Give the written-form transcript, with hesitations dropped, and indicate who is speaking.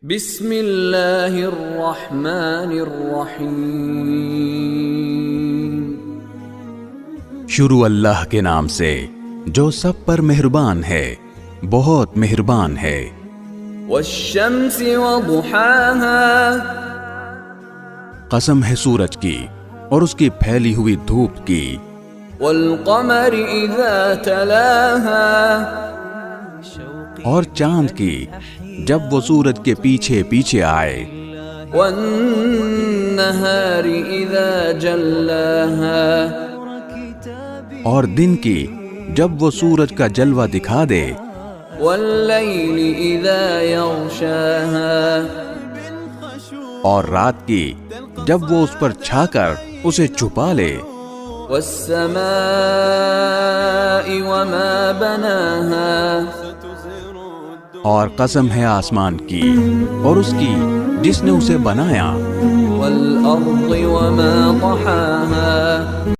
Speaker 1: بسم اللہ الرحمن الرحیم۔
Speaker 2: شروع اللہ کے نام سے جو سب پر مہربان ہے، بہت مہربان ہے۔
Speaker 1: والشمس وضحاها،
Speaker 2: قسم ہے سورج کی اور اس کی پھیلی ہوئی دھوپ کی۔
Speaker 1: والقمر اذا تلاها،
Speaker 2: اور چاند کی جب وہ سورج کے پیچھے پیچھے آئے۔
Speaker 1: والنہار اذا جلاها،
Speaker 2: اور دن کی جب وہ سورج کا جلوہ دکھا دے۔
Speaker 1: واللیل اذا یغشاها،
Speaker 2: اور رات کی جب وہ اس پر چھا کر اسے چھپا لے۔
Speaker 1: والسماء وما بناها،
Speaker 2: اور قسم ہے آسمان کی اور اس کی جس نے اسے بنایا۔
Speaker 1: والارض وما طحاها،